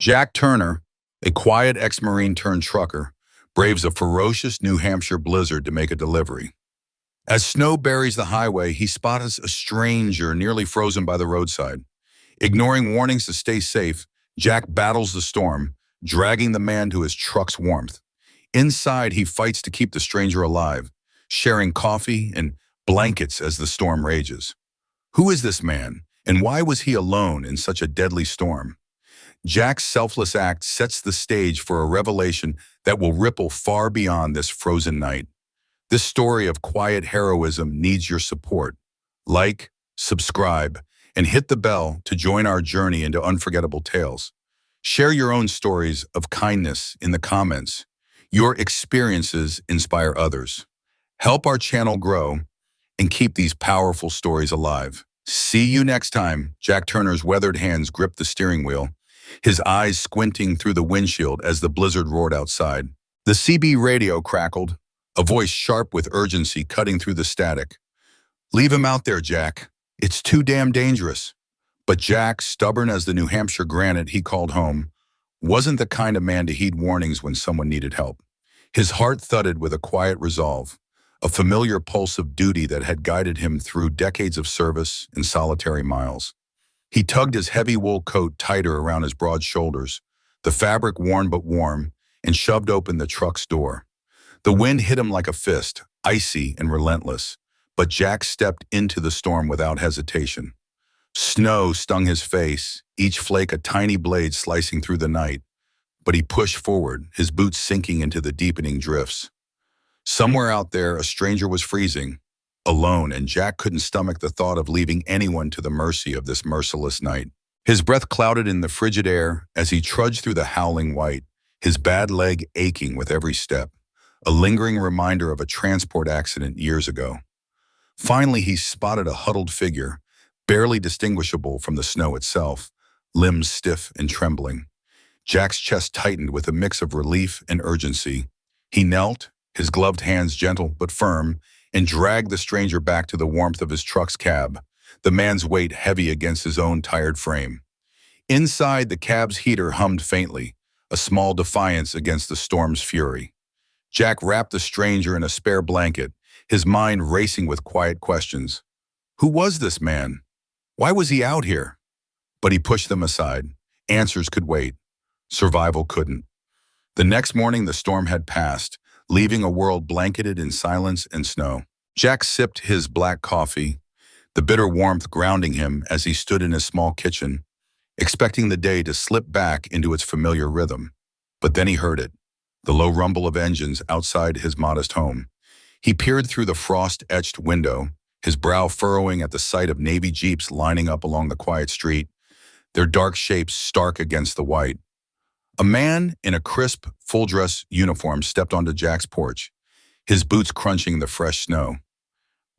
Jack Turner, a quiet ex-Marine turned trucker, braves a ferocious New Hampshire blizzard to make a delivery. As snow buries the highway, he spots a stranger nearly frozen by the roadside. Ignoring warnings to stay safe, Jack battles the storm, dragging the man to his truck's warmth. Inside, he fights to keep the stranger alive, sharing coffee and blankets as the storm rages. Who is this man, and why was he alone in such a deadly storm? Jack's selfless act sets the stage for a revelation that will ripple far beyond this frozen night. This story of quiet heroism needs your support. Like, subscribe, and hit the bell to join our journey into unforgettable tales. Share your own stories of kindness in the comments. Your experiences inspire others. Help our channel grow and keep these powerful stories alive. See you next time. Jack Turner's weathered hands grip the steering wheel, his eyes squinting through the windshield as the blizzard roared outside. The CB radio crackled, a voice sharp with urgency cutting through the static. "Leave him out there, Jack. It's too damn dangerous." But Jack, stubborn as the New Hampshire granite he called home, wasn't the kind of man to heed warnings when someone needed help. His heart thudded with a quiet resolve, a familiar pulse of duty that had guided him through decades of service and solitary miles. He tugged his heavy wool coat tighter around his broad shoulders, the fabric worn but warm, and shoved open the truck's door. The wind hit him like a fist, icy and relentless, but Jack stepped into the storm without hesitation. Snow stung his face, each flake a tiny blade slicing through the night, but he pushed forward, his boots sinking into the deepening drifts. Somewhere out there, a stranger was freezing, alone, and Jack couldn't stomach the thought of leaving anyone to the mercy of this merciless night. His breath clouded in the frigid air as he trudged through the howling white, his bad leg aching with every step, a lingering reminder of a transport accident years ago. Finally, he spotted a huddled figure, barely distinguishable from the snow itself, limbs stiff and trembling. Jack's chest tightened with a mix of relief and urgency. He knelt, his gloved hands gentle but firm, and dragged the stranger back to the warmth of his truck's cab, the man's weight heavy against his own tired frame. Inside, the cab's heater hummed faintly, a small defiance against the storm's fury. Jack wrapped the stranger in a spare blanket, his mind racing with quiet questions. Who was this man? Why was he out here? But he pushed them aside. Answers could wait. Survival couldn't. The next morning, the storm had passed, leaving a world blanketed in silence and snow. Jack sipped his black coffee, the bitter warmth grounding him as he stood in his small kitchen, expecting the day to slip back into its familiar rhythm. But then he heard it, the low rumble of engines outside his modest home. He peered through the frost-etched window, his brow furrowing at the sight of Navy Jeeps lining up along the quiet street, their dark shapes stark against the white. A man in a crisp, full-dress uniform stepped onto Jack's porch, his boots crunching the fresh snow.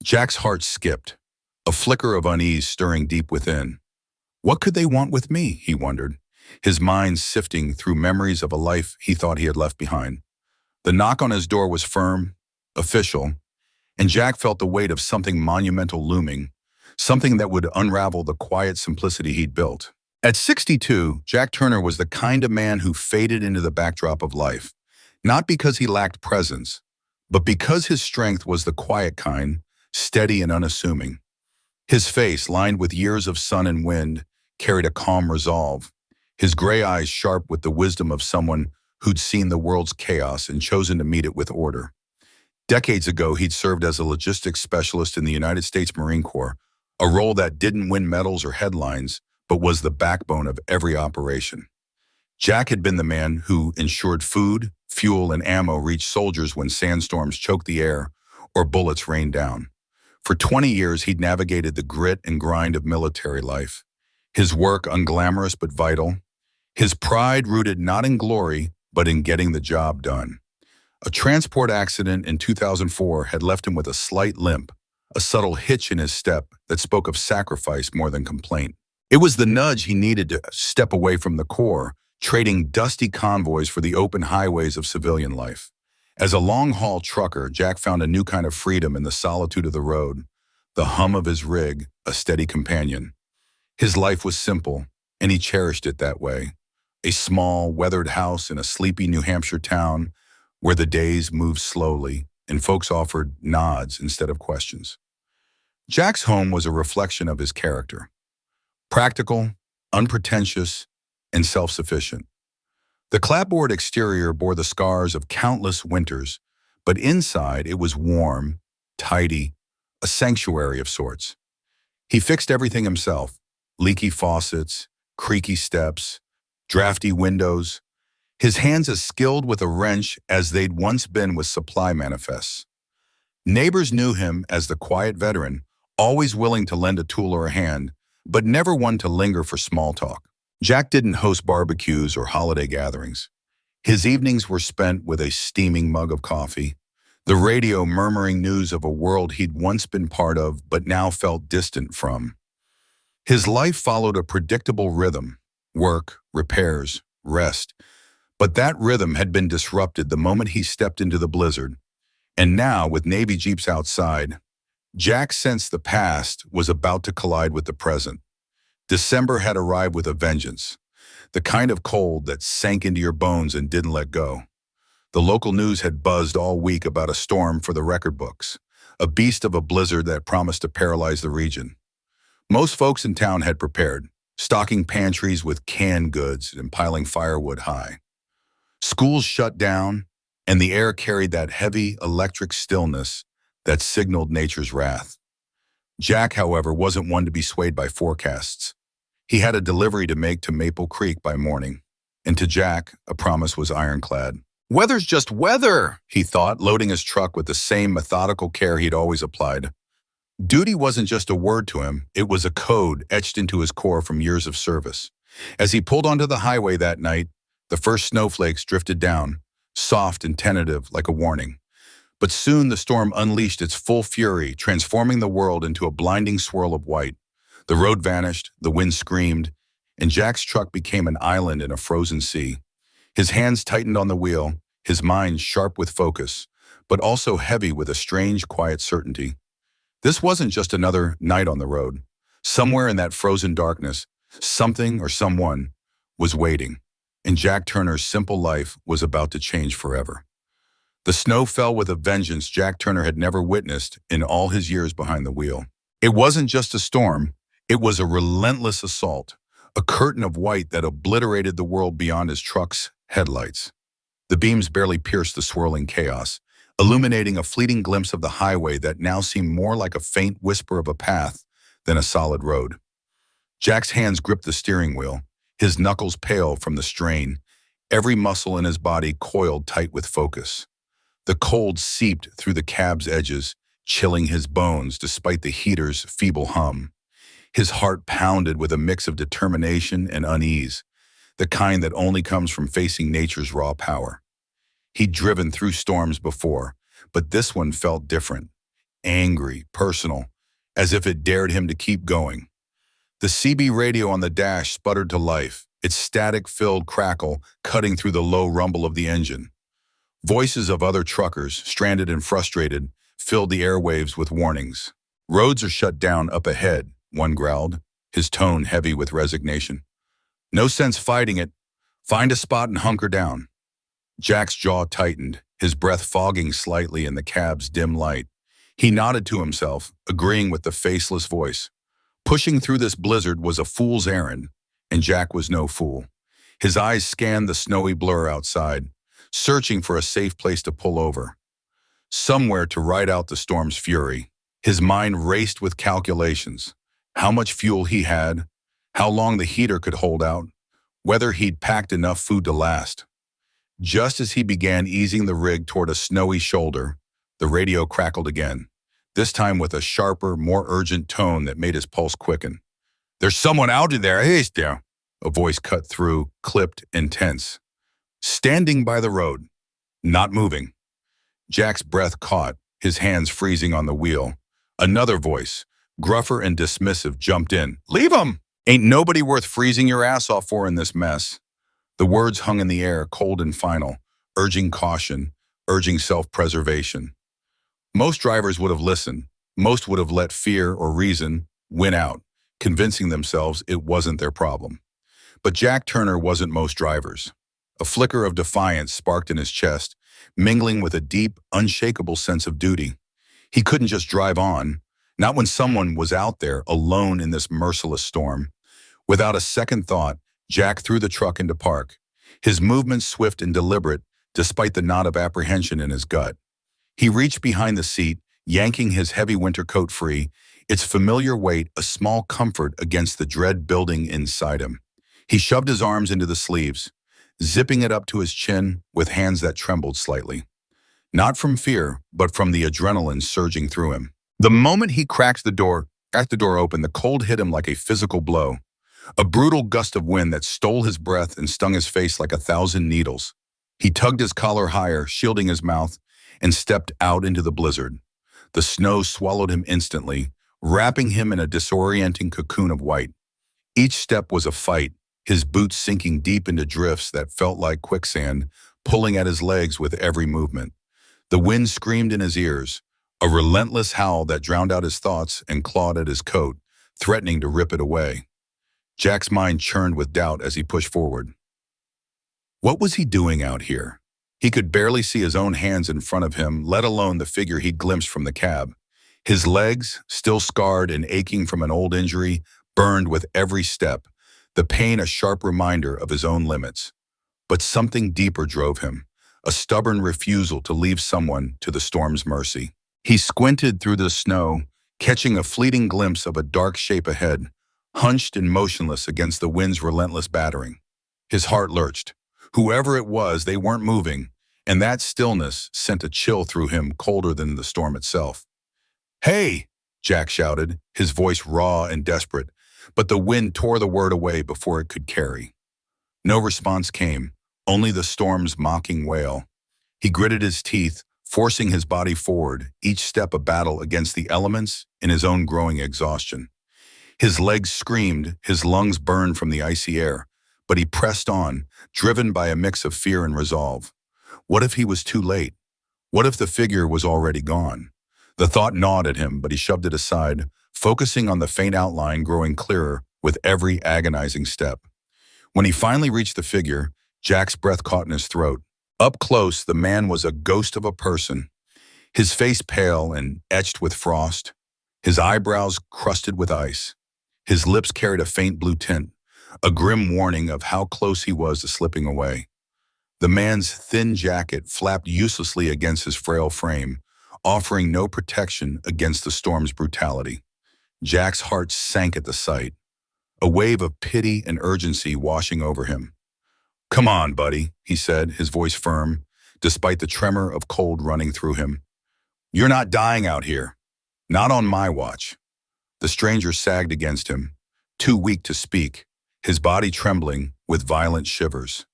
Jack's heart skipped, a flicker of unease stirring deep within. What could they want with me, he wondered, his mind sifting through memories of a life he thought he had left behind. The knock on his door was firm, official, and Jack felt the weight of something monumental looming, something that would unravel the quiet simplicity he'd built. At 62, Jack Turner was the kind of man who faded into the backdrop of life, not because he lacked presence, but because his strength was the quiet kind, steady and unassuming. His face, lined with years of sun and wind, carried a calm resolve, his gray eyes sharp with the wisdom of someone who'd seen the world's chaos and chosen to meet it with order. Decades ago, he'd served as a logistics specialist in the United States Marine Corps, a role that didn't win medals or headlines, but was the backbone of every operation. Jack had been the man who ensured food, fuel, and ammo reached soldiers when sandstorms choked the air or bullets rained down. For 20 years, he'd navigated the grit and grind of military life, his work unglamorous but vital, his pride rooted not in glory, but in getting the job done. A transport accident in 2004 had left him with a slight limp, a subtle hitch in his step that spoke of sacrifice more than complaint. It was the nudge he needed to step away from the Corps, trading dusty convoys for the open highways of civilian life. As a long-haul trucker, Jack found a new kind of freedom in the solitude of the road, the hum of his rig, a steady companion. His life was simple, and he cherished it that way. a small, weathered house in a sleepy New Hampshire town where the days moved slowly and folks offered nods instead of questions. Jack's home was a reflection of his character: practical, unpretentious, and self-sufficient. The clapboard exterior bore the scars of countless winters, but inside it was warm, tidy, a sanctuary of sorts. He fixed everything himself: leaky faucets, creaky steps, drafty windows, his hands as skilled with a wrench as they'd once been with supply manifests. Neighbors knew him as the quiet veteran, always willing to lend a tool or a hand, but never one to linger for small talk. Jack didn't host barbecues or holiday gatherings. His evenings were spent with a steaming mug of coffee, the radio murmuring news of a world he'd once been part of but now felt distant from. His life followed a predictable rhythm: work, repairs, rest. But that rhythm had been disrupted the moment he stepped into the blizzard. And now, with Navy Jeeps outside, Jack sensed the past was about to collide with the present. December had arrived with a vengeance, the kind of cold that sank into your bones and didn't let go. The local news had buzzed all week about a storm for the record books, a beast of a blizzard that promised to paralyze the region. Most folks in town had prepared, stocking pantries with canned goods and piling firewood high. Schools shut down, and the air carried that heavy electric stillness that signaled nature's wrath. Jack, however, wasn't one to be swayed by forecasts. He had a delivery to make to Maple Creek by morning, and to Jack, a promise was ironclad. "Weather's just weather," he thought, loading his truck with the same methodical care he'd always applied. Duty wasn't just a word to him, it was a code etched into his core from years of service. As he pulled onto the highway that night, the first snowflakes drifted down, soft and tentative like a warning. But soon the storm unleashed its full fury, transforming the world into a blinding swirl of white. The road vanished, the wind screamed, and Jack's truck became an island in a frozen sea. His hands tightened on the wheel, his mind sharp with focus, but also heavy with a strange, quiet certainty. This wasn't just another night on the road. Somewhere in that frozen darkness, something or someone was waiting, and Jack Turner's simple life was about to change forever. The snow fell with a vengeance Jack Turner had never witnessed in all his years behind the wheel. It wasn't just a storm, it was a relentless assault, a curtain of white that obliterated the world beyond his truck's headlights. The beams barely pierced the swirling chaos, illuminating a fleeting glimpse of the highway that now seemed more like a faint whisper of a path than a solid road. Jack's hands gripped the steering wheel, his knuckles pale from the strain, every muscle in his body coiled tight with focus. The cold seeped through the cab's edges, chilling his bones despite the heater's feeble hum. His heart pounded with a mix of determination and unease, the kind that only comes from facing nature's raw power. He'd driven through storms before, but this one felt different, angry, personal, as if it dared him to keep going. The CB radio on the dash sputtered to life, its static-filled crackle cutting through the low rumble of the engine. Voices of other truckers, stranded and frustrated, filled the airwaves with warnings. "Roads are shut down up ahead," one growled, his tone heavy with resignation. "No sense fighting it. Find a spot and hunker down." Jack's jaw tightened, his breath fogging slightly in the cab's dim light. He nodded to himself, agreeing with the faceless voice. Pushing through this blizzard was a fool's errand, and Jack was no fool. His eyes scanned the snowy blur outside, searching for a safe place to pull over, somewhere to ride out the storm's fury. His mind raced with calculations: how much fuel he had, how long the heater could hold out, whether he'd packed enough food to last. Just as he began easing the rig toward a snowy shoulder, the radio crackled again, this time with a sharper, more urgent tone that made his pulse quicken. "There's someone out in there, hey there," a voice cut through, clipped and tense. Standing by the road, not moving. Jack's breath caught, his hands freezing on the wheel. Another voice, gruffer and dismissive, jumped in. "Leave him! Ain't nobody worth freezing your ass off for in this mess." The words hung in the air, cold and final, urging caution, urging self-preservation. Most drivers would have listened. Most would have let fear or reason win out, convincing themselves it wasn't their problem. But Jack Turner wasn't most drivers. A flicker of defiance sparked in his chest, mingling with a deep, unshakable sense of duty. He couldn't just drive on, not when someone was out there alone in this merciless storm. Without a second thought, Jack threw the truck into park, his movements swift and deliberate despite the knot of apprehension in his gut. He reached behind the seat, yanking his heavy winter coat free, its familiar weight a small comfort against the dread building inside him. He shoved his arms into the sleeves, zipping it up to his chin with hands that trembled slightly. Not from fear, but from the adrenaline surging through him. The moment he cracked the door open, the cold hit him like a physical blow. A brutal gust of wind that stole his breath and stung his face like 1,000 needles. He tugged his collar higher, shielding his mouth, and stepped out into the blizzard. The snow swallowed him instantly, wrapping him in a disorienting cocoon of white. Each step was a fight, his boots sinking deep into drifts that felt like quicksand, pulling at his legs with every movement. The wind screamed in his ears, a relentless howl that drowned out his thoughts and clawed at his coat, threatening to rip it away. Jack's mind churned with doubt as he pushed forward. What was he doing out here? He could barely see his own hands in front of him, let alone the figure he'd glimpsed from the cab. His legs, still scarred and aching from an old injury, burned with every step, the pain a sharp reminder of his own limits. But something deeper drove him, a stubborn refusal to leave someone to the storm's mercy. He squinted through the snow, catching a fleeting glimpse of a dark shape ahead, hunched and motionless against the wind's relentless battering. His heart lurched. Whoever it was, they weren't moving, and that stillness sent a chill through him colder than the storm itself. "Hey!" Jack shouted, his voice raw and desperate, but the wind tore the word away before it could carry. No response came, only the storm's mocking wail. He gritted his teeth, forcing his body forward, each step a battle against the elements and his own growing exhaustion. His legs screamed, his lungs burned from the icy air, but he pressed on, driven by a mix of fear and resolve. What if he was too late? What if the figure was already gone? The thought gnawed at him, but he shoved it aside, focusing on the faint outline growing clearer with every agonizing step. When he finally reached the figure, Jack's breath caught in his throat. Up close, the man was a ghost of a person, his face pale and etched with frost, his eyebrows crusted with ice. His lips carried a faint blue tint, a grim warning of how close he was to slipping away. The man's thin jacket flapped uselessly against his frail frame, offering no protection against the storm's brutality. Jack's heart sank at the sight, a wave of pity and urgency washing over him. "Come on, buddy," he said, his voice firm, despite the tremor of cold running through him. "You're not dying out here. Not on my watch." The stranger sagged against him, too weak to speak, his body trembling with violent shivers.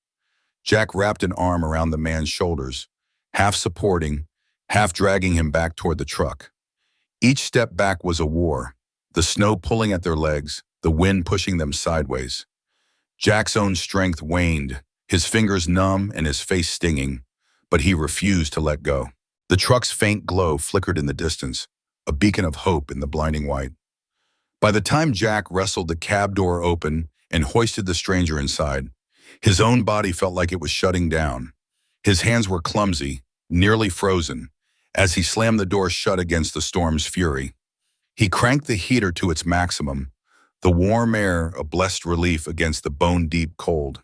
Jack wrapped an arm around the man's shoulders, half supporting, half dragging him back toward the truck. Each step back was a war, the snow pulling at their legs, the wind pushing them sideways. Jack's own strength waned, his fingers numb and his face stinging, but he refused to let go. The truck's faint glow flickered in the distance, a beacon of hope in the blinding white. By the time Jack wrestled the cab door open and hoisted the stranger inside, his own body felt like it was shutting down. His hands were clumsy, nearly frozen, as he slammed the door shut against the storm's fury. He cranked the heater to its maximum, the warm air a blessed relief against the bone-deep cold.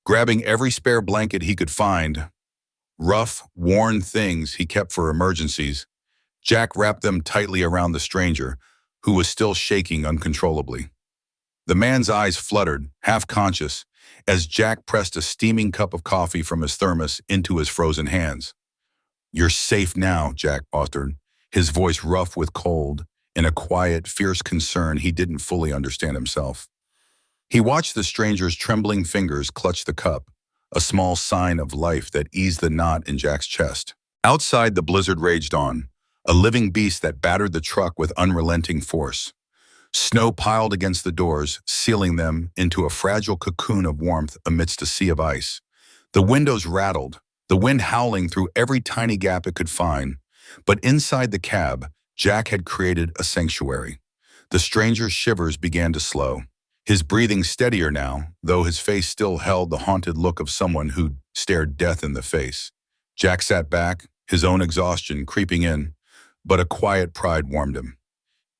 Grabbing every spare blanket he could find, rough, worn things he kept for emergencies, Jack wrapped them tightly around the stranger, who was still shaking uncontrollably. The man's eyes fluttered, half-conscious, as Jack pressed a steaming cup of coffee from his thermos into his frozen hands. "You're safe now," Jack faltered, his voice rough with cold, in a quiet, fierce concern he didn't fully understand himself. He watched the stranger's trembling fingers clutch the cup, a small sign of life that eased the knot in Jack's chest. Outside, the blizzard raged on, a living beast that battered the truck with unrelenting force. Snow piled against the doors, sealing them into a fragile cocoon of warmth amidst a sea of ice. The windows rattled, the wind howling through every tiny gap it could find. But inside the cab, Jack had created a sanctuary. The stranger's shivers began to slow, His breathing steadier now, though his face still held the haunted look of someone who'd stared death in the face. Jack sat back, his own exhaustion creeping in, but a quiet pride warmed him.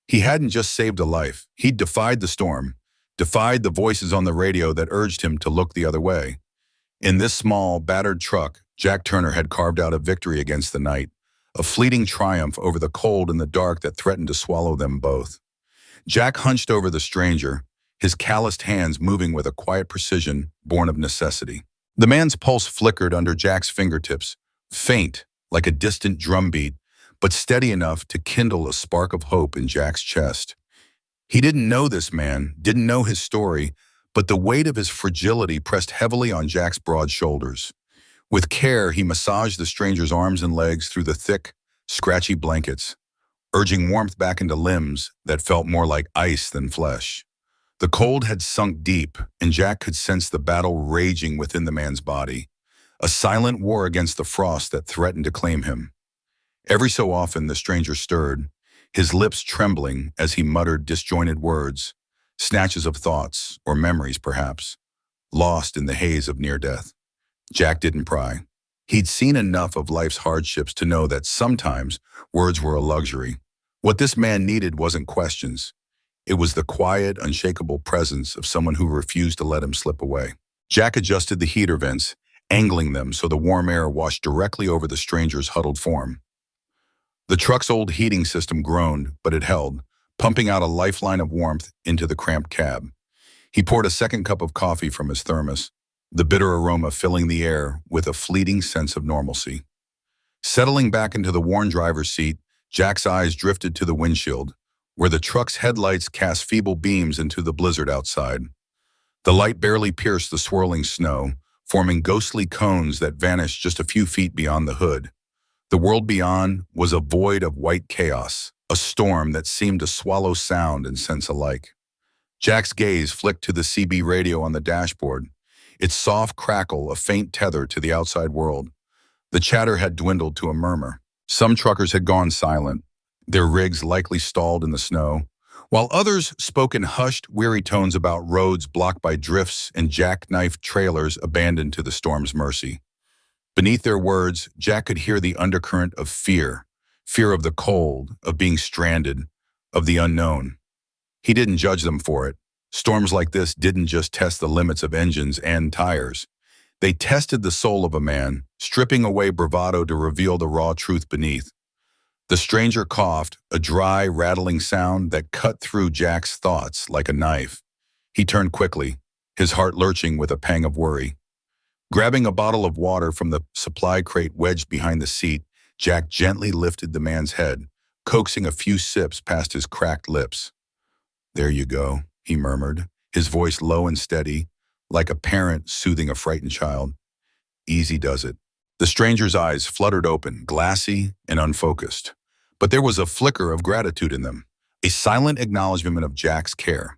He hadn't just saved a life, he'd defied the storm, defied the voices on the radio that urged him to look the other way. In this small, battered truck, Jack Turner had carved out a victory against the night, a fleeting triumph over the cold and the dark that threatened to swallow them both. Jack hunched over the stranger, his calloused hands moving with a quiet precision born of necessity. The man's pulse flickered under Jack's fingertips, faint, like a distant drumbeat, but steady enough to kindle a spark of hope in Jack's chest. He didn't know this man, didn't know his story, but the weight of his fragility pressed heavily on Jack's broad shoulders. With care, he massaged the stranger's arms and legs through the thick, scratchy blankets, urging warmth back into limbs that felt more like ice than flesh. The cold had sunk deep, and Jack could sense the battle raging within the man's body, a silent war against the frost that threatened to claim him. Every so often the stranger stirred, his lips trembling as he muttered disjointed words, snatches of thoughts, or memories perhaps, lost in the haze of near death. Jack didn't pry. He'd seen enough of life's hardships to know that sometimes words were a luxury. What this man needed wasn't questions. It was the quiet, unshakable presence of someone who refused to let him slip away. Jack adjusted the heater vents, angling them so the warm air washed directly over the stranger's huddled form. The truck's old heating system groaned, but it held, pumping out a lifeline of warmth into the cramped cab. He poured a second cup of coffee from his thermos, the bitter aroma filling the air with a fleeting sense of normalcy. Settling back into the worn driver's seat, Jack's eyes drifted to the windshield, where the truck's headlights cast feeble beams into the blizzard outside. The light barely pierced the swirling snow, forming ghostly cones that vanished just a few feet beyond the hood. The world beyond was a void of white chaos, a storm that seemed to swallow sound and sense alike. Jack's gaze flicked to the CB radio on the dashboard, its soft crackle a faint tether to the outside world. The chatter had dwindled to a murmur. Some truckers had gone silent, their rigs likely stalled in the snow, while others spoke in hushed, weary tones about roads blocked by drifts and jackknifed trailers abandoned to the storm's mercy. Beneath their words, Jack could hear the undercurrent of fear of the cold, of being stranded, of the unknown. He didn't judge them for it. Storms like this didn't just test the limits of engines and tires. They tested the soul of a man, stripping away bravado to reveal the raw truth beneath. The stranger coughed, a dry, rattling sound that cut through Jack's thoughts like a knife. He turned quickly, his heart lurching with a pang of worry. Grabbing a bottle of water from the supply crate wedged behind the seat, Jack gently lifted the man's head, coaxing a few sips past his cracked lips. "There you go," he murmured, his voice low and steady, like a parent soothing a frightened child. "Easy does it." The stranger's eyes fluttered open, glassy and unfocused. But there was a flicker of gratitude in them, a silent acknowledgement of Jack's care.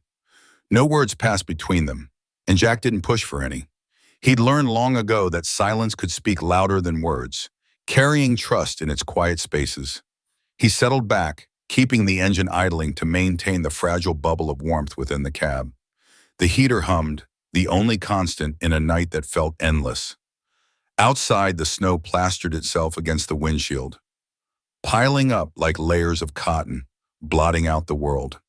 No words passed between them, and Jack didn't push for any. He'd learned long ago that silence could speak louder than words, carrying trust in its quiet spaces. He settled back, keeping the engine idling to maintain the fragile bubble of warmth within the cab. The heater hummed, the only constant in a night that felt endless. Outside, the snow plastered itself against the windshield, piling up like layers of cotton, blotting out the world.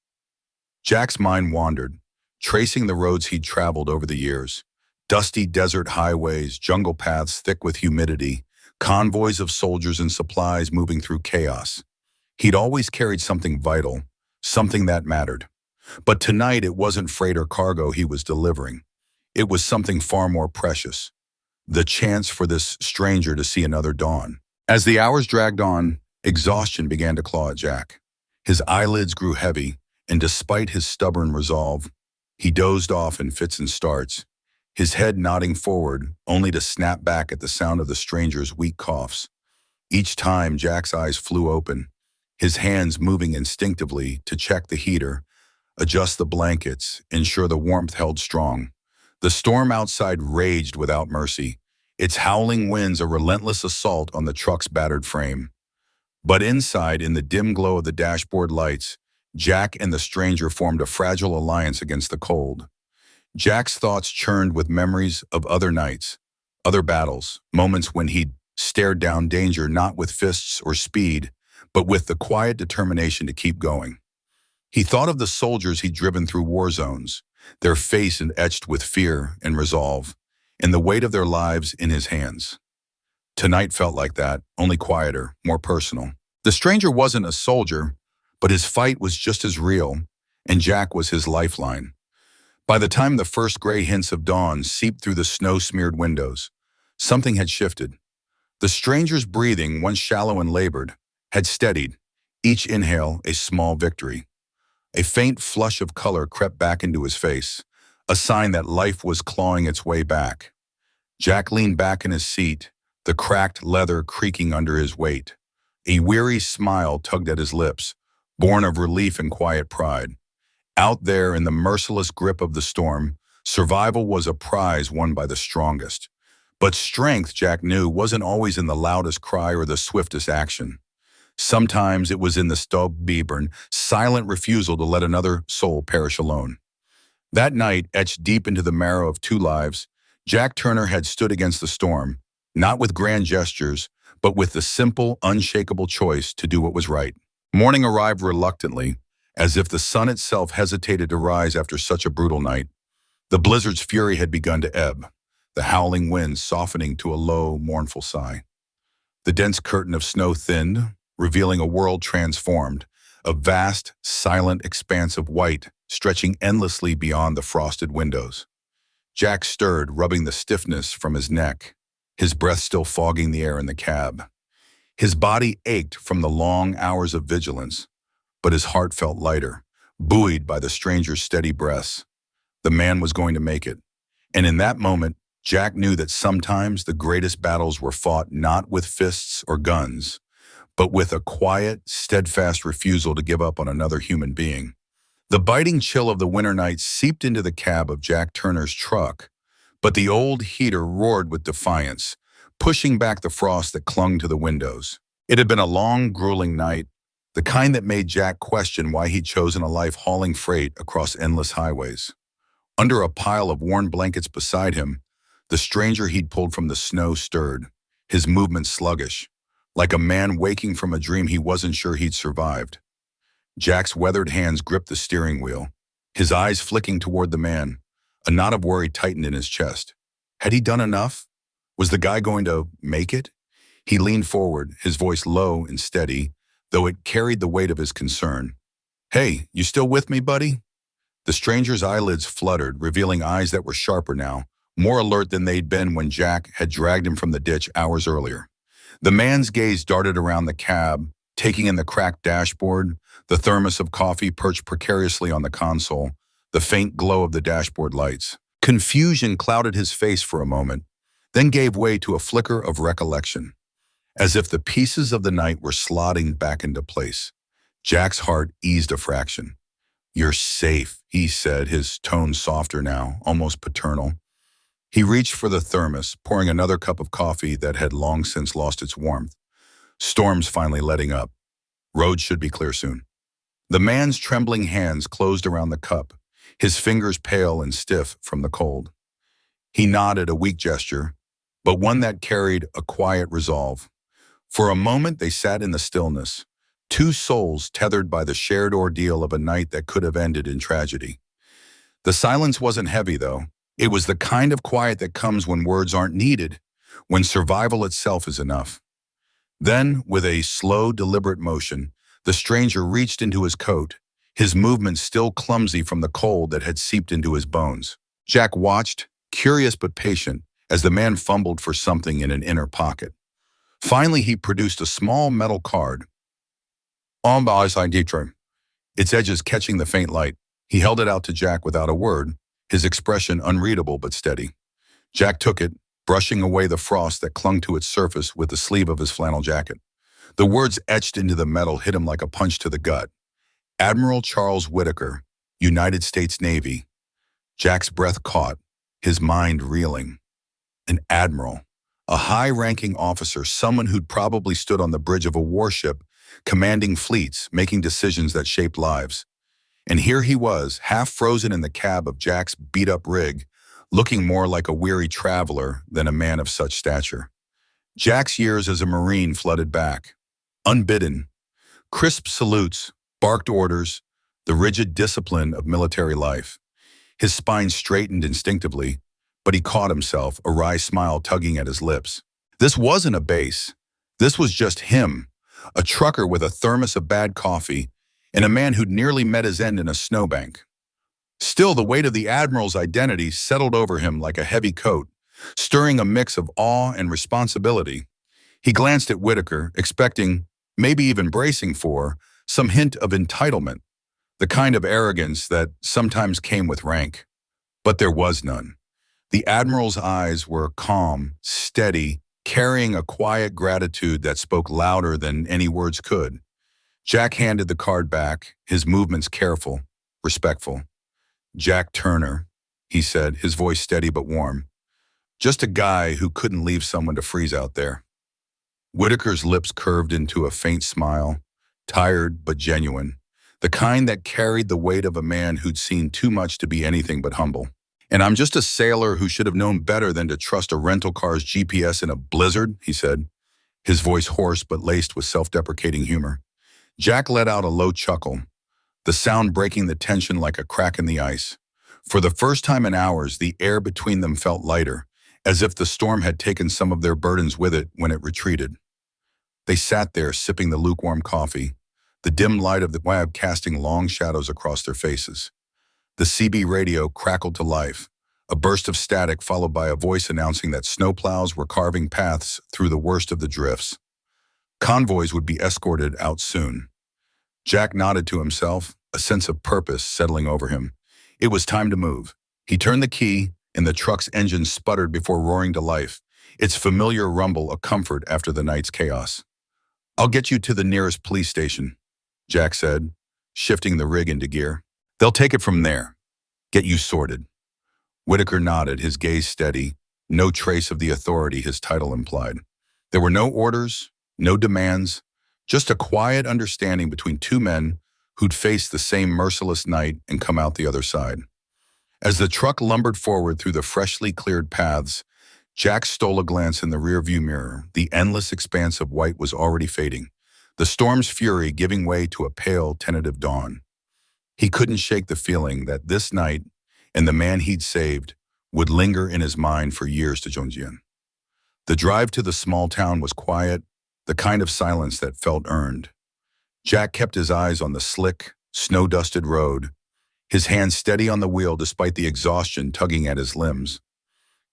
Jack's mind wandered, tracing the roads he'd traveled over the years. Dusty desert highways, jungle paths thick with humidity, convoys of soldiers and supplies moving through chaos. He'd always carried something vital, something that mattered. But tonight it wasn't freight or cargo he was delivering. It was something far more precious. The chance for this stranger to see another dawn. As the hours dragged on, exhaustion began to claw at Jack. His eyelids grew heavy, and despite his stubborn resolve, he dozed off in fits and starts, his head nodding forward, only to snap back at the sound of the stranger's weak coughs. Each time, Jack's eyes flew open, his hands moving instinctively to check the heater, adjust the blankets, ensure the warmth held strong. The storm outside raged without mercy, its howling winds a relentless assault on the truck's battered frame. But inside, in the dim glow of the dashboard lights, Jack and the stranger formed a fragile alliance against the cold. Jack's thoughts churned with memories of other nights, other battles, moments when he'd stared down danger not with fists or speed, but with the quiet determination to keep going. He thought of the soldiers he'd driven through war zones, their faces etched with fear and resolve, and the weight of their lives in his hands. Tonight felt like that, only quieter, more personal. The stranger wasn't a soldier, but his fight was just as real, and Jack was his lifeline. By the time the first gray hints of dawn seeped through the snow-smeared windows, something had shifted. The stranger's breathing, once shallow and labored, had steadied, each inhale a small victory. A faint flush of color crept back into his face, a sign that life was clawing its way back. Jack leaned back in his seat, the cracked leather creaking under his weight. A weary smile tugged at his lips, born of relief and quiet pride. Out there in the merciless grip of the storm, survival was a prize won by the strongest. But strength, Jack knew, wasn't always in the loudest cry or the swiftest action. Sometimes it was in the stubborn, silent refusal to let another soul perish alone. That night, etched deep into the marrow of two lives, Jack Turner had stood against the storm, not with grand gestures, but with the simple, unshakable choice to do what was right. Morning arrived reluctantly, as if the sun itself hesitated to rise after such a brutal night. The blizzard's fury had begun to ebb, the howling winds softening to a low, mournful sigh. The dense curtain of snow thinned, revealing a world transformed, a vast, silent expanse of white stretching endlessly beyond the frosted windows. Jack stirred, rubbing the stiffness from his neck, his breath still fogging the air in the cab. His body ached from the long hours of vigilance, but his heart felt lighter, buoyed by the stranger's steady breaths. The man was going to make it. And in that moment, Jack knew that sometimes the greatest battles were fought not with fists or guns, but with a quiet, steadfast refusal to give up on another human being. The biting chill of the winter night seeped into the cab of Jack Turner's truck, but the old heater roared with defiance, pushing back the frost that clung to the windows. It had been a long, grueling night, the kind that made Jack question why he'd chosen a life hauling freight across endless highways. Under a pile of worn blankets beside him, the stranger he'd pulled from the snow stirred, his movements sluggish, like a man waking from a dream he wasn't sure he'd survived. Jack's weathered hands gripped the steering wheel, his eyes flicking toward the man. A knot of worry tightened in his chest. Had he done enough? Was the guy going to make it? He leaned forward, his voice low and steady, though it carried the weight of his concern. "Hey, you still with me, buddy?" The stranger's eyelids fluttered, revealing eyes that were sharper now, more alert than they'd been when Jack had dragged him from the ditch hours earlier. The man's gaze darted around the cab, taking in the cracked dashboard, the thermos of coffee perched precariously on the console, the faint glow of the dashboard lights. Confusion clouded his face for a moment, then gave way to a flicker of recollection, as if the pieces of the night were slotting back into place. Jack's heart eased a fraction. "You're safe," he said, his tone softer now, almost paternal. He reached for the thermos, pouring another cup of coffee that had long since lost its warmth. Storm's finally letting up. Roads should be clear soon. The man's trembling hands closed around the cup, his fingers pale and stiff from the cold. He nodded, a weak gesture, but one that carried a quiet resolve. For a moment they sat in the stillness, two souls tethered by the shared ordeal of a night that could have ended in tragedy. The silence wasn't heavy, though. It was the kind of quiet that comes when words aren't needed, when survival itself is enough. Then, with a slow, deliberate motion, the stranger reached into his coat, his movements still clumsy from the cold that had seeped into his bones. Jack watched, curious but patient, as the man fumbled for something in an inner pocket. Finally, he produced a small metal card. On by side Detroit. Its edges catching the faint light. He held it out to Jack without a word, his expression unreadable but steady. Jack took it, brushing away the frost that clung to its surface with the sleeve of his flannel jacket. The words etched into the metal hit him like a punch to the gut. Admiral Charles Whitaker, United States Navy. Jack's breath caught, his mind reeling. An admiral, a high-ranking officer, someone who'd probably stood on the bridge of a warship, commanding fleets, making decisions that shaped lives. And here he was, half frozen in the cab of Jack's beat-up rig, looking more like a weary traveler than a man of such stature. Jack's years as a Marine flooded back. Unbidden, crisp salutes, barked orders, the rigid discipline of military life. His spine straightened instinctively, but he caught himself, a wry smile tugging at his lips. This wasn't a base. This was just him, a trucker with a thermos of bad coffee and a man who'd nearly met his end in a snowbank. Still, the weight of the Admiral's identity settled over him like a heavy coat, stirring a mix of awe and responsibility. He glanced at Whitaker, expecting, maybe even bracing for, some hint of entitlement, the kind of arrogance that sometimes came with rank. But there was none. The Admiral's eyes were calm, steady, carrying a quiet gratitude that spoke louder than any words could. Jack handed the card back, his movements careful, respectful. "Jack Turner," he said, his voice steady but warm. "Just a guy who couldn't leave someone to freeze out there." Whitaker's lips curved into a faint smile, tired but genuine, the kind that carried the weight of a man who'd seen too much to be anything but humble. "And I'm just a sailor who should have known better than to trust a rental car's GPS in a blizzard," he said, his voice hoarse but laced with self-deprecating humor. Jack let out a low chuckle, the sound breaking the tension like a crack in the ice. For the first time in hours, the air between them felt lighter, as if the storm had taken some of their burdens with it when it retreated. They sat there sipping the lukewarm coffee, the dim light of the web casting long shadows across their faces. The CB radio crackled to life, a burst of static followed by a voice announcing that snowplows were carving paths through the worst of the drifts. Convoys would be escorted out soon. Jack nodded to himself, a sense of purpose settling over him. It was time to move. He turned the key, and the truck's engine sputtered before roaring to life, its familiar rumble a comfort after the night's chaos. "I'll get you to the nearest police station," Jack said, shifting the rig into gear. "They'll take it from there. Get you sorted." Whitaker nodded, his gaze steady, no trace of the authority his title implied. There were no orders, no demands, just a quiet understanding between two men who'd faced the same merciless night and come out the other side. As the truck lumbered forward through the freshly cleared paths, Jack stole a glance in the rearview mirror. The endless expanse of white was already fading, the storm's fury giving way to a pale, tentative dawn. He couldn't shake the feeling that this night and the man he'd saved would linger in his mind for years to Zhongjian. The drive to the small town was quiet, the kind of silence that felt earned. Jack kept his eyes on the slick, snow-dusted road, his hands steady on the wheel despite the exhaustion tugging at his limbs.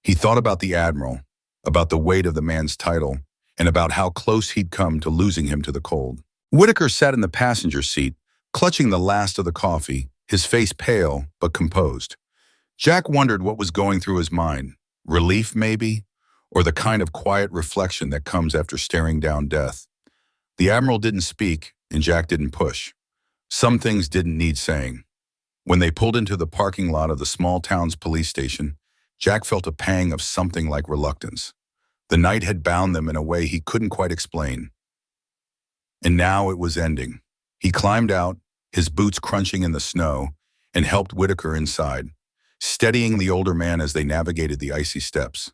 He thought about the Admiral, about the weight of the man's title, and about how close he'd come to losing him to the cold. Whitaker sat in the passenger seat, clutching the last of the coffee, his face pale but composed. Jack wondered what was going through his mind. Relief, maybe? Or the kind of quiet reflection that comes after staring down death. The Admiral didn't speak, and Jack didn't push. Some things didn't need saying. When they pulled into the parking lot of the small town's police station, Jack felt a pang of something like reluctance. The night had bound them in a way he couldn't quite explain. And now it was ending. He climbed out, his boots crunching in the snow, and helped Whitaker inside, steadying the older man as they navigated the icy steps.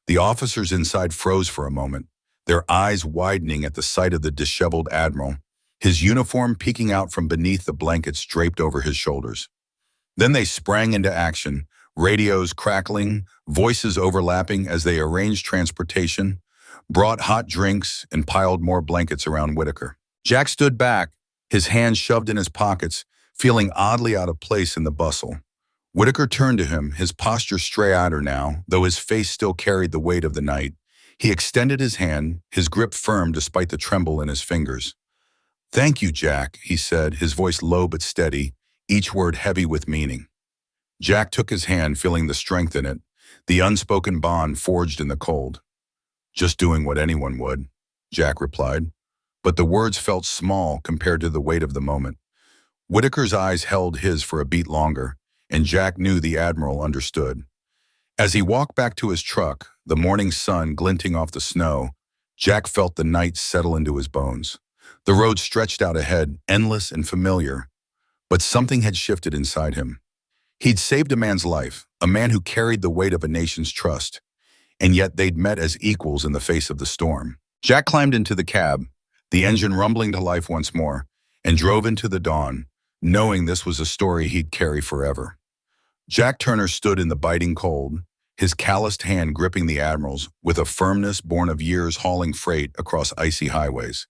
The officers inside froze for a moment, their eyes widening at the sight of the disheveled Admiral, his uniform peeking out from beneath the blankets draped over his shoulders. Then they sprang into action, radios crackling, voices overlapping as they arranged transportation, brought hot drinks, and piled more blankets around Whitaker. Jack stood back, his hands shoved in his pockets, feeling oddly out of place in the bustle. Whitaker turned to him, his posture stray-eyeder now, though his face still carried the weight of the night. He extended his hand, his grip firm despite the tremble in his fingers. "Thank you, Jack," he said, his voice low but steady, each word heavy with meaning. Jack took his hand, feeling the strength in it, the unspoken bond forged in the cold. "Just doing what anyone would," Jack replied, but the words felt small compared to the weight of the moment. Whitaker's eyes held his for a beat longer, and Jack knew the Admiral understood. As he walked back to his truck, the morning sun glinting off the snow, Jack felt the night settle into his bones. The road stretched out ahead, endless and familiar, But something had shifted inside him. He'd saved a man's life, a man who carried the weight of a nation's trust, and yet they'd met as equals in the face of the storm. Jack climbed into the cab, the engine rumbling to life once more, and drove into the dawn, knowing this was a story he'd carry forever. Jack Turner stood in the biting cold, his calloused hand gripping the Admiral's with a firmness born of years hauling freight across icy highways.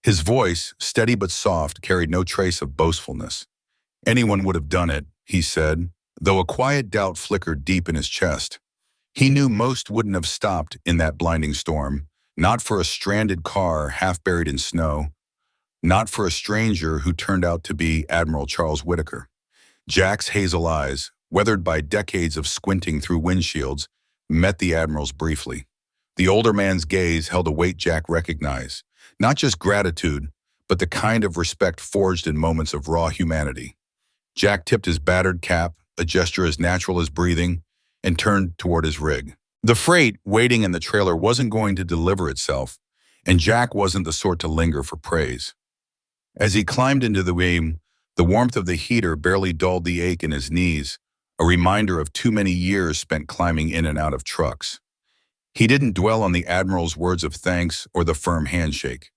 His voice, steady but soft, carried no trace of boastfulness. Anyone would have done it, he said, though a quiet doubt flickered deep in his chest. He knew most wouldn't have stopped in that blinding storm, not for a stranded car half buried in snow, not for a stranger who turned out to be Admiral Charles Whitaker. Jack's hazel eyes, weathered by decades of squinting through windshields, met the Admiral's briefly. The older man's gaze held a weight Jack recognized, not just gratitude, but the kind of respect forged in moments of raw humanity. Jack tipped his battered cap, a gesture as natural as breathing, and turned toward his rig. The freight waiting in the trailer wasn't going to deliver itself, and Jack wasn't the sort to linger for praise. As he climbed into the beam, the warmth of the heater barely dulled the ache in his knees, a reminder of too many years spent climbing in and out of trucks. He didn't dwell on the Admiral's words of thanks or the firm handshake.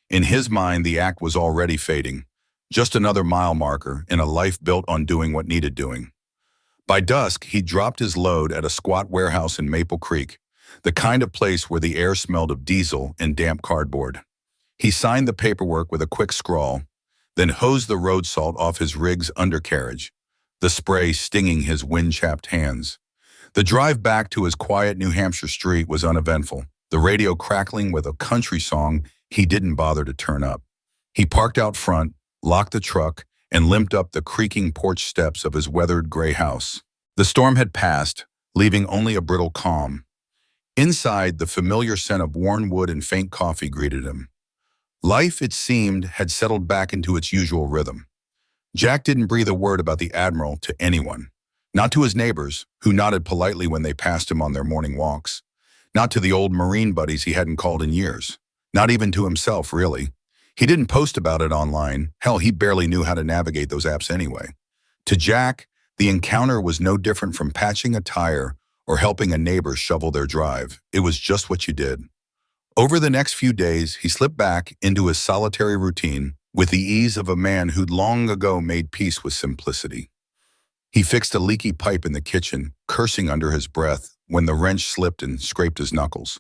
In his mind, the act was already fading, just another mile marker in a life built on doing what needed doing. By dusk, he dropped his load at a squat warehouse in Maple Creek, the kind of place where the air smelled of diesel and damp cardboard. He signed the paperwork with a quick scrawl, then hosed the road salt off his rig's undercarriage, the spray stinging his wind-chapped hands. The drive back to his quiet New Hampshire street was uneventful, the radio crackling with a country song he didn't bother to turn up. He parked out front, locked the truck, and limped up the creaking porch steps of his weathered gray house. The storm had passed, leaving only a brittle calm. Inside, the familiar scent of worn wood and faint coffee greeted him. Life, it seemed, had settled back into its usual rhythm. Jack didn't breathe a word about the Admiral to anyone. Not to his neighbors, who nodded politely when they passed him on their morning walks. Not to the old Marine buddies he hadn't called in years. Not even to himself, really. He didn't post about it online. Hell, he barely knew how to navigate those apps anyway. To Jack, the encounter was no different from patching a tire or helping a neighbor shovel their drive. It was just what you did. Over the next few days, he slipped back into his solitary routine with the ease of a man who'd long ago made peace with simplicity. He fixed a leaky pipe in the kitchen, cursing under his breath when the wrench slipped and scraped his knuckles.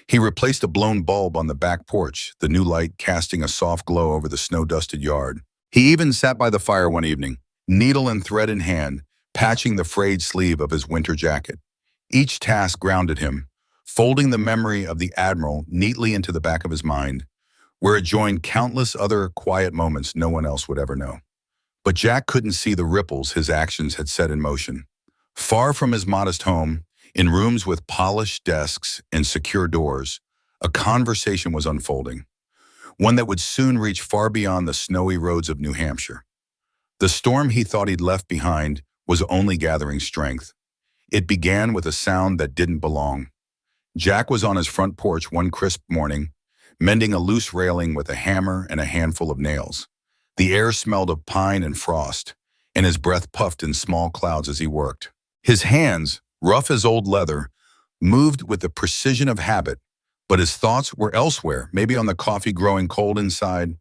He replaced a blown bulb on the back porch, the new light casting a soft glow over the snow-dusted yard. He even sat by the fire one evening, needle and thread in hand, patching the frayed sleeve of his winter jacket. Each task grounded him, folding the memory of the Admiral neatly into the back of his mind, where it joined countless other quiet moments no one else would ever know. But Jack couldn't see the ripples his actions had set in motion. Far from his modest home, in rooms with polished desks and secure doors, a conversation was unfolding, one that would soon reach far beyond the snowy roads of New Hampshire. The storm he thought he'd left behind was only gathering strength. It began with a sound that didn't belong. Jack was on his front porch one crisp morning, mending a loose railing with a hammer and a handful of nails. The air smelled of pine and frost, and his breath puffed in small clouds as he worked. His hands, rough as old leather, moved with the precision of habit, but his thoughts were elsewhere, maybe on the coffee growing cold inside,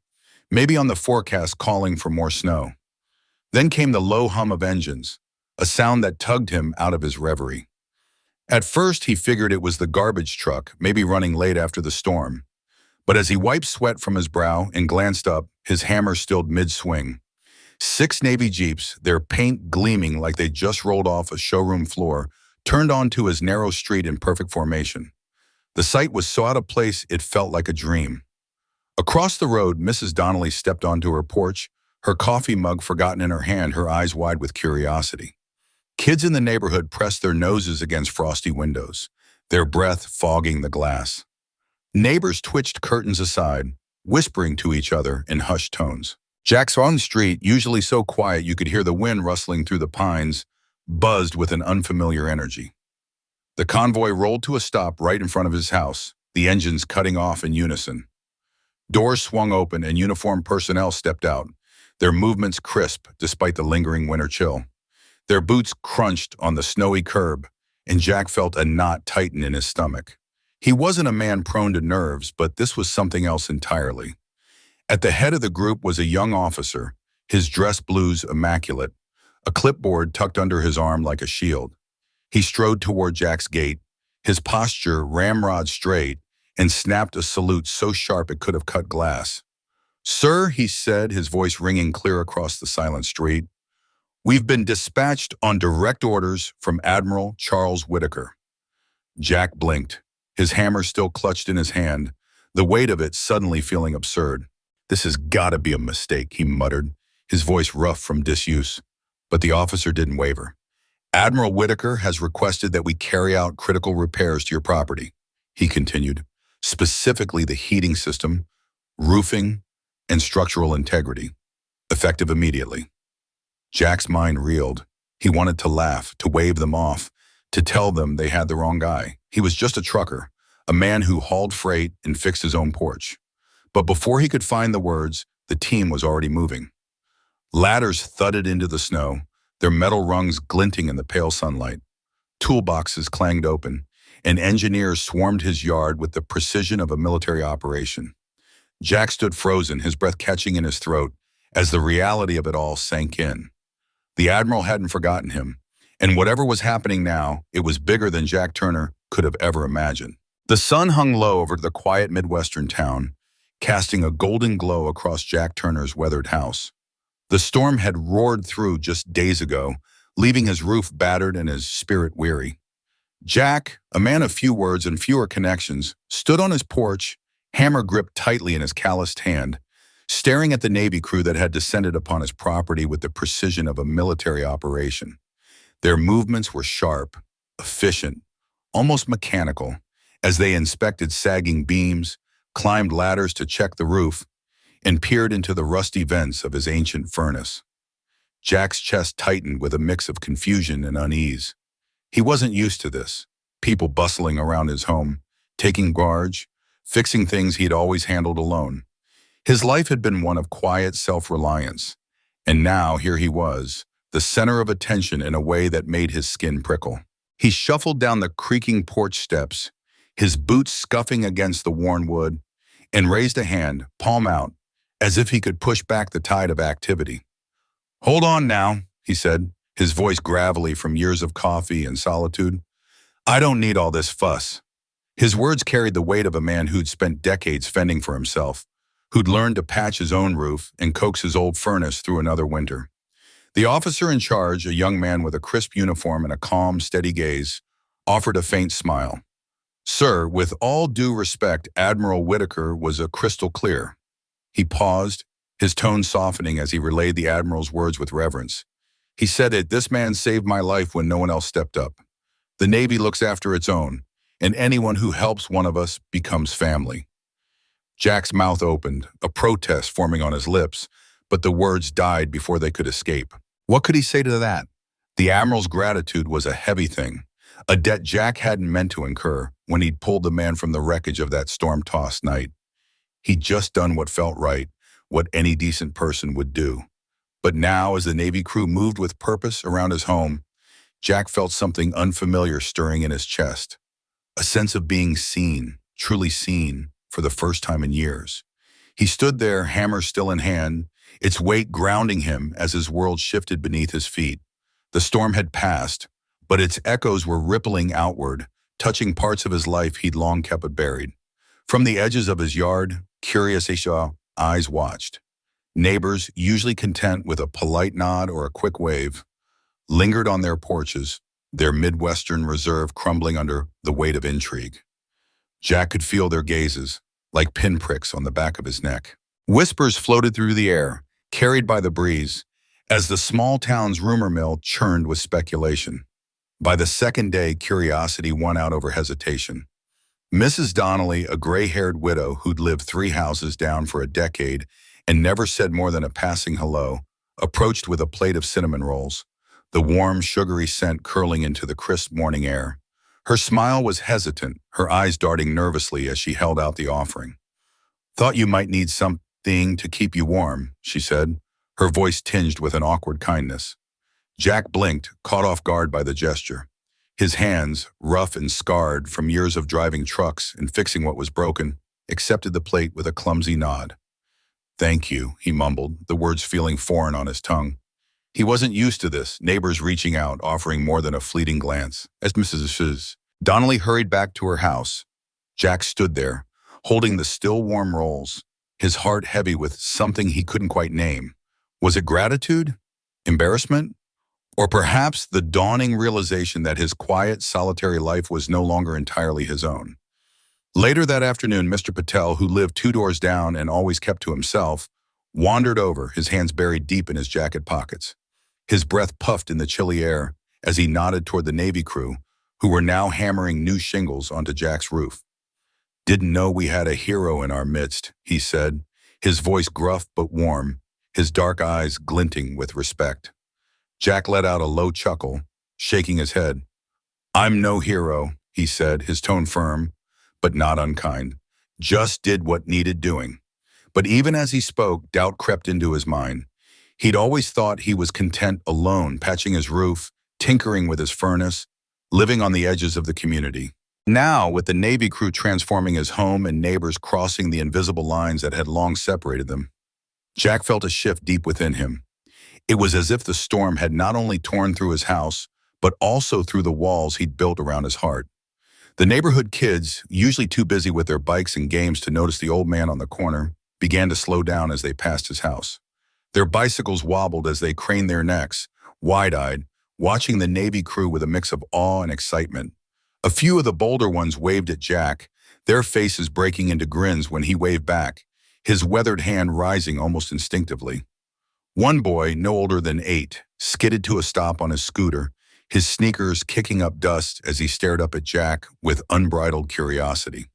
maybe on the forecast calling for more snow. Then came the low hum of engines, a sound that tugged him out of his reverie. At first, he figured it was the garbage truck, maybe running late after the storm. But as he wiped sweat from his brow and glanced up, his hammer stilled mid-swing. 6 Navy Jeeps, their paint gleaming like they just rolled off a showroom floor, turned onto his narrow street in perfect formation. The sight was so out of place it felt like a dream. Across the road, Mrs. Donnelly stepped onto her porch, her coffee mug forgotten in her hand, her eyes wide with curiosity. Kids in the neighborhood pressed their noses against frosty windows, their breath fogging the glass. Neighbors twitched curtains aside, whispering to each other in hushed tones. Jack's own street, usually so quiet you could hear the wind rustling through the pines, buzzed with an unfamiliar energy. The convoy rolled to a stop right in front of his house, the engines cutting off in unison. Doors swung open and uniformed personnel stepped out, their movements crisp despite the lingering winter chill. Their boots crunched on the snowy curb, and Jack felt a knot tighten in his stomach. He wasn't a man prone to nerves, but this was something else entirely. At the head of the group was a young officer, his dress blues immaculate, a clipboard tucked under his arm like a shield. He strode toward Jack's gate, his posture ramrod straight, and snapped a salute so sharp it could have cut glass. "Sir," he said, his voice ringing clear across the silent street, "we've been dispatched on direct orders from Admiral Charles Whitaker." Jack blinked, his hammer still clutched in his hand, the weight of it suddenly feeling absurd. "This has got to be a mistake," he muttered, his voice rough from disuse. But the officer didn't waver. "Admiral Whitaker has requested that we carry out critical repairs to your property," he continued, "specifically the heating system, roofing, and structural integrity, effective immediately." Jack's mind reeled. He wanted to laugh, to wave them off, to tell them they had the wrong guy. He was just a trucker, a man who hauled freight and fixed his own porch. But before he could find the words, the team was already moving. Ladders thudded into the snow, their metal rungs glinting in the pale sunlight. Toolboxes clanged open, and engineers swarmed his yard with the precision of a military operation. Jack stood frozen, his breath catching in his throat, as the reality of it all sank in. The Admiral hadn't forgotten him, and whatever was happening now, it was bigger than Jack Turner could have ever imagined. The sun hung low over the quiet Midwestern town, casting a golden glow across Jack Turner's weathered house. The storm had roared through just days ago, leaving his roof battered and his spirit weary. Jack, a man of few words and fewer connections, stood on his porch, hammer gripped tightly in his calloused hand, staring at the Navy crew that had descended upon his property with the precision of a military operation. Their movements were sharp, efficient, almost mechanical, as they inspected sagging beams, climbed ladders to check the roof, and peered into the rusty vents of his ancient furnace. Jack's chest tightened with a mix of confusion and unease. He wasn't used to this, people bustling around his home, taking charge, fixing things he'd always handled alone. His life had been one of quiet self-reliance, and now here he was, the center of attention in a way that made his skin prickle. He shuffled down the creaking porch steps, his boots scuffing against the worn wood, and raised a hand, palm out, as if he could push back the tide of activity. "Hold on now," he said, his voice gravelly from years of coffee and solitude. "I don't need all this fuss." His words carried the weight of a man who'd spent decades fending for himself, who'd learned to patch his own roof and coax his old furnace through another winter. The officer in charge, a young man with a crisp uniform and a calm, steady gaze, offered a faint smile. "Sir, with all due respect, Admiral Whitaker was a crystal clear." He paused, his tone softening as he relayed the Admiral's words with reverence. He said it, "This man saved my life when no one else stepped up. The Navy looks after its own, and anyone who helps one of us becomes family." Jack's mouth opened, a protest forming on his lips, but the words died before they could escape. What could he say to that? The Admiral's gratitude was a heavy thing, a debt Jack hadn't meant to incur when he'd pulled the man from the wreckage of that storm-tossed night. He'd just done what felt right, what any decent person would do. But now, as the Navy crew moved with purpose around his home, Jack felt something unfamiliar stirring in his chest. A sense of being seen, truly seen, for the first time in years. He stood there, hammer still in hand, its weight grounding him as his world shifted beneath his feet. The storm had passed, but its echoes were rippling outward, touching parts of his life he'd long kept buried. From the edges of his yard, curious eyes watched. Neighbors, usually content with a polite nod or a quick wave, lingered on their porches, their Midwestern reserve crumbling under the weight of intrigue. Jack could feel their gazes, like pinpricks on the back of his neck. Whispers floated through the air, carried by the breeze, as the small town's rumor mill churned with speculation. By the second day, curiosity won out over hesitation. Mrs. Donnelly, a gray-haired widow who'd lived 3 houses down for a decade and never said more than a passing hello, approached with a plate of cinnamon rolls, the warm, sugary scent curling into the crisp morning air. Her smile was hesitant, her eyes darting nervously as she held out the offering. "Thought you might need something to keep you warm," she said, her voice tinged with an awkward kindness. Jack blinked, caught off guard by the gesture. His hands, rough and scarred from years of driving trucks and fixing what was broken, accepted the plate with a clumsy nod. "Thank you," he mumbled, the words feeling foreign on his tongue. He wasn't used to this, neighbors reaching out, offering more than a fleeting glance. As Mrs. Donnelly hurried back to her house, Jack stood there, holding the still warm rolls, his heart heavy with something he couldn't quite name. Was it gratitude? Embarrassment? Or perhaps the dawning realization that his quiet, solitary life was no longer entirely his own? Later that afternoon, Mr. Patel, who lived 2 doors down and always kept to himself, wandered over, his hands buried deep in his jacket pockets. His breath puffed in the chilly air as he nodded toward the Navy crew, who were now hammering new shingles onto Jack's roof. "Didn't know we had a hero in our midst," he said, his voice gruff but warm, his dark eyes glinting with respect. Jack let out a low chuckle, shaking his head. "I'm no hero," he said, his tone firm, but not unkind. "Just did what needed doing." But even as he spoke, doubt crept into his mind. He'd always thought he was content alone, patching his roof, tinkering with his furnace, living on the edges of the community. Now, with the Navy crew transforming his home and neighbors crossing the invisible lines that had long separated them, Jack felt a shift deep within him. It was as if the storm had not only torn through his house, but also through the walls he'd built around his heart. The neighborhood kids, usually too busy with their bikes and games to notice the old man on the corner, began to slow down as they passed his house. Their bicycles wobbled as they craned their necks, wide-eyed, watching the Navy crew with a mix of awe and excitement. A few of the bolder ones waved at Jack, their faces breaking into grins when he waved back, his weathered hand rising almost instinctively. One boy, no older than 8, skidded to a stop on his scooter, his sneakers kicking up dust as he stared up at Jack with unbridled curiosity.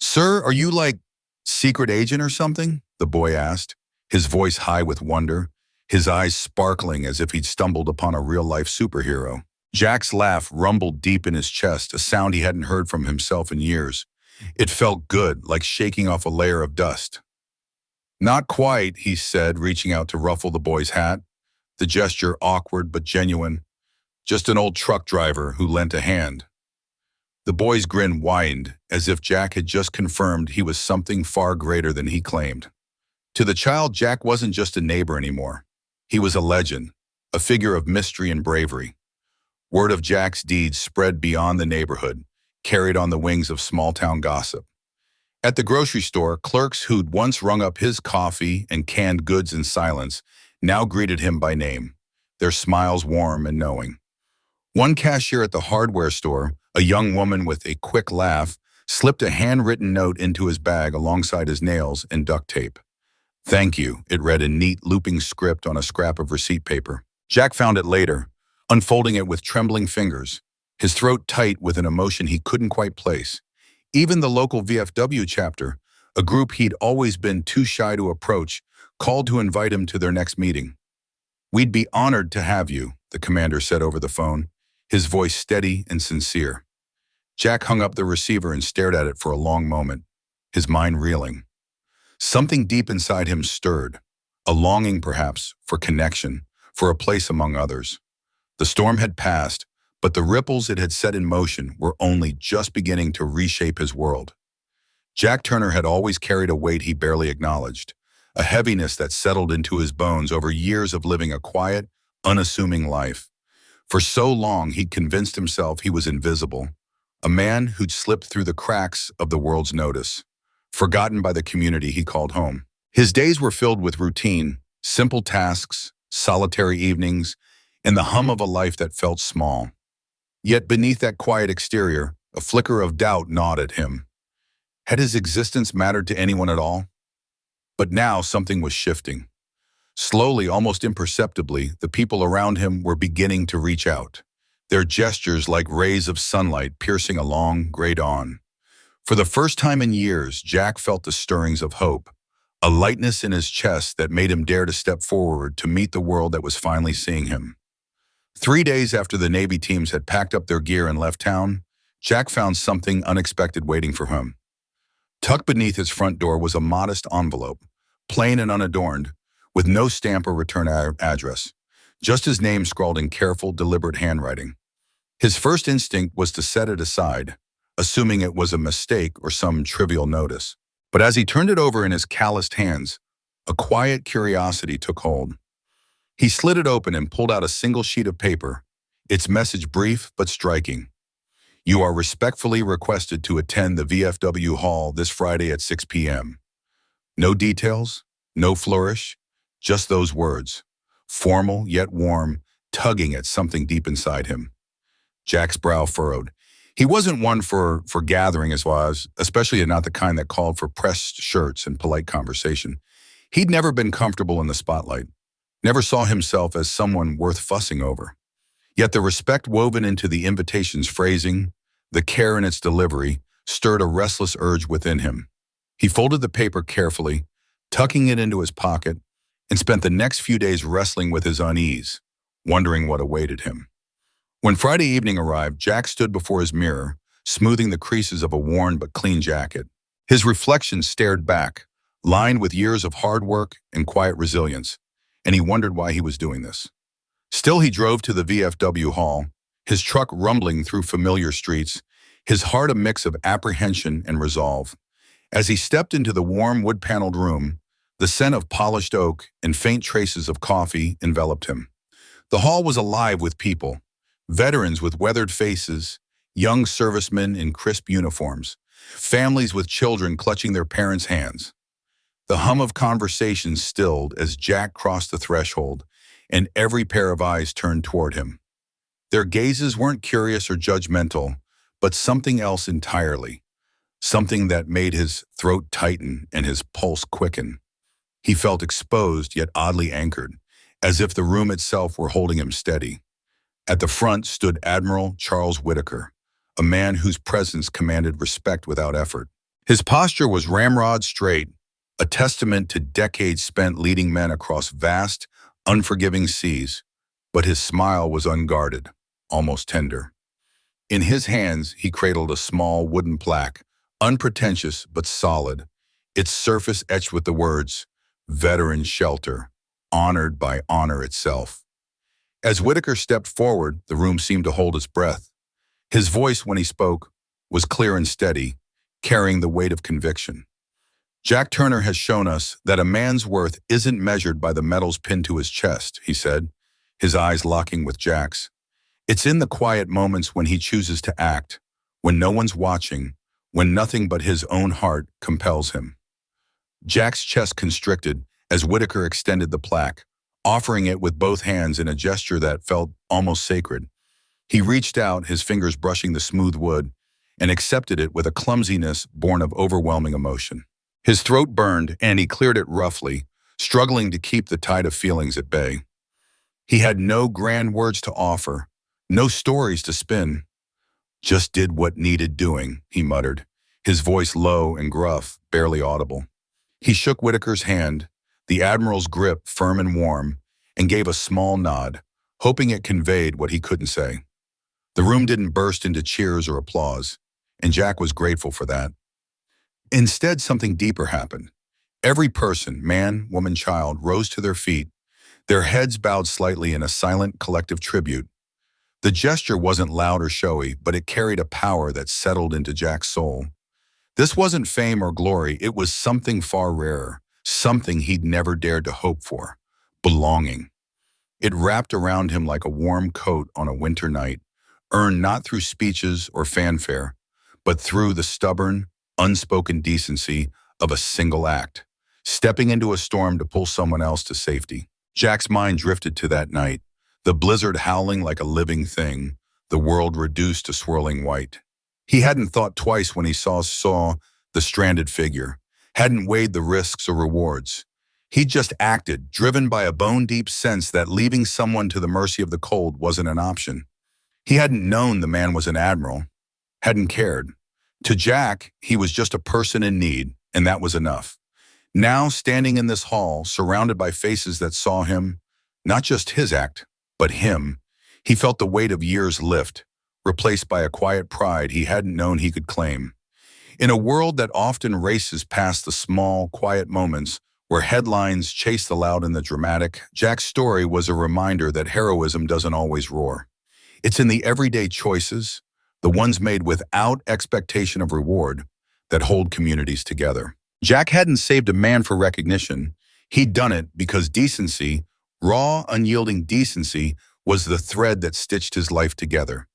"Sir, are you like secret agent or something?" the boy asked, his voice high with wonder, his eyes sparkling as if he'd stumbled upon a real-life superhero. Jack's laugh rumbled deep in his chest, a sound he hadn't heard from himself in years. It felt good, like shaking off a layer of dust. "Not quite," he said, reaching out to ruffle the boy's hat, the gesture awkward but genuine. "Just an old truck driver who lent a hand." The boy's grin widened, as if Jack had just confirmed he was something far greater than he claimed. To the child, Jack wasn't just a neighbor anymore. He was a legend, a figure of mystery and bravery. Word of Jack's deeds spread beyond the neighborhood, carried on the wings of small-town gossip. At the grocery store, clerks who'd once rung up his coffee and canned goods in silence now greeted him by name, their smiles warm and knowing. One cashier at the hardware store, a young woman with a quick laugh, slipped a handwritten note into his bag alongside his nails and duct tape. "Thank you," it read in neat, looping script on a scrap of receipt paper. Jack found it later, unfolding it with trembling fingers, his throat tight with an emotion he couldn't quite place. Even the local VFW chapter, a group he'd always been too shy to approach, called to invite him to their next meeting. "We'd be honored to have you," the commander said over the phone, his voice steady and sincere. Jack hung up the receiver and stared at it for a long moment, his mind reeling. Something deep inside him stirred, a longing perhaps for connection, for a place among others. The storm had passed, but the ripples it had set in motion were only just beginning to reshape his world. Jack Turner had always carried a weight he barely acknowledged, a heaviness that settled into his bones over years of living a quiet, unassuming life. For so long he'd convinced himself he was invisible, a man who'd slipped through the cracks of the world's notice, forgotten by the community he called home. His days were filled with routine, simple tasks, solitary evenings, and the hum of a life that felt small. Yet beneath that quiet exterior, a flicker of doubt gnawed at him. Had his existence mattered to anyone at all? But now something was shifting. Slowly, almost imperceptibly, the people around him were beginning to reach out, their gestures like rays of sunlight piercing a long, gray dawn. For the first time in years, Jack felt the stirrings of hope, a lightness in his chest that made him dare to step forward to meet the world that was finally seeing him. 3 days after the Navy teams had packed up their gear and left town, Jack found something unexpected waiting for him. Tucked beneath his front door was a modest envelope, plain and unadorned, with no stamp or return address, just his name scrawled in careful, deliberate handwriting. His first instinct was to set it aside, assuming it was a mistake or some trivial notice. But as he turned it over in his calloused hands, a quiet curiosity took hold. He slid it open and pulled out a single sheet of paper, its message brief but striking. You are respectfully requested to attend the VFW Hall this Friday at 6 p.m. No details, no flourish, just those words, formal yet warm, tugging at something deep inside him. Jack's brow furrowed. He wasn't one for gathering as was, especially not the kind that called for pressed shirts and polite conversation. He'd never been comfortable in the spotlight, never saw himself as someone worth fussing over. Yet the respect woven into the invitation's phrasing, the care in its delivery, stirred a restless urge within him. He folded the paper carefully, tucking it into his pocket, and spent the next few days wrestling with his unease, wondering what awaited him. When Friday evening arrived, Jack stood before his mirror, smoothing the creases of a worn but clean jacket. His reflection stared back, lined with years of hard work and quiet resilience, and he wondered why he was doing this. Still, he drove to the VFW Hall, his truck rumbling through familiar streets, his heart a mix of apprehension and resolve. As he stepped into the warm wood-paneled room, the scent of polished oak and faint traces of coffee enveloped him. The hall was alive with people, veterans with weathered faces, young servicemen in crisp uniforms, families with children clutching their parents' hands. The hum of conversation stilled as Jack crossed the threshold, and every pair of eyes turned toward him. Their gazes weren't curious or judgmental, but something else entirely, something that made his throat tighten and his pulse quicken. He felt exposed yet oddly anchored, as if the room itself were holding him steady. At the front stood Admiral Charles Whitaker, a man whose presence commanded respect without effort. His posture was ramrod straight, a testament to decades spent leading men across vast, unforgiving seas, but his smile was unguarded, almost tender. In his hands, he cradled a small wooden plaque, unpretentious but solid, its surface etched with the words, Veteran Shelter, honored by honor itself. As Whitaker stepped forward, the room seemed to hold its breath. His voice, when he spoke, was clear and steady, carrying the weight of conviction. Jack Turner has shown us that a man's worth isn't measured by the medals pinned to his chest, he said, his eyes locking with Jack's. It's in the quiet moments when he chooses to act, when no one's watching, when nothing but his own heart compels him. Jack's chest constricted as Whitaker extended the plaque, offering it with both hands in a gesture that felt almost sacred. He reached out, his fingers brushing the smooth wood, and accepted it with a clumsiness born of overwhelming emotion. His throat burned, and he cleared it roughly, struggling to keep the tide of feelings at bay. He had no grand words to offer, no stories to spin. Just did what needed doing, he muttered, his voice low and gruff, barely audible. He shook Whitaker's hand, the Admiral's grip firm and warm, and gave a small nod, hoping it conveyed what he couldn't say. The room didn't burst into cheers or applause, and Jack was grateful for that. Instead, something deeper happened. Every person, man, woman, child, rose to their feet, their heads bowed slightly in a silent, collective tribute. The gesture wasn't loud or showy, but it carried a power that settled into Jack's soul. This wasn't fame or glory, it was something far rarer, something he'd never dared to hope for, belonging. It wrapped around him like a warm coat on a winter night, earned not through speeches or fanfare, but through the stubborn, unspoken decency of a single act, stepping into a storm to pull someone else to safety. Jack's mind drifted to that night, the blizzard howling like a living thing, the world reduced to swirling white. He hadn't thought twice when he saw the stranded figure, hadn't weighed the risks or rewards. He just acted, driven by a bone-deep sense that leaving someone to the mercy of the cold wasn't an option. He hadn't known the man was an admiral, hadn't cared. To Jack, he was just a person in need, and that was enough. Now, standing in this hall, surrounded by faces that saw him, not just his act, but him, he felt the weight of years lift, replaced by a quiet pride he hadn't known he could claim. In a world that often races past the small, quiet moments Where headlines chase the loud and the dramatic, Jack's story was a reminder that heroism doesn't always roar. It's in the everyday choices, the ones made without expectation of reward, that hold communities together. Jack hadn't saved a man for recognition. He'd done it because decency, raw, unyielding decency, was the thread that stitched his life together.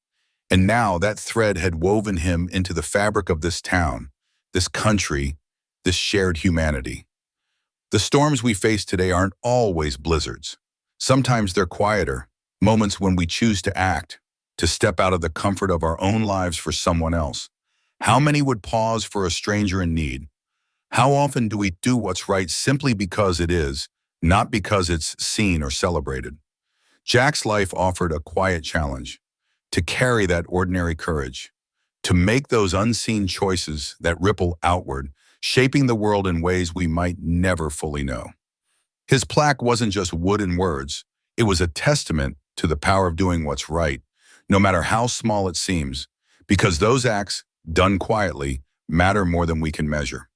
And now that thread had woven him into the fabric of this town, this country, this shared humanity. The storms we face today aren't always blizzards. Sometimes they're quieter, moments when we choose to act, to step out of the comfort of our own lives for someone else. How many would pause for a stranger in need? How often do we do what's right simply because it is, not because it's seen or celebrated? Jack's life offered a quiet challenge, to carry that ordinary courage, to make those unseen choices that ripple outward, shaping the world in ways we might never fully know. His plaque wasn't just wood and words, it was a testament to the power of doing what's right, no matter how small it seems, because those acts, done quietly, matter more than we can measure.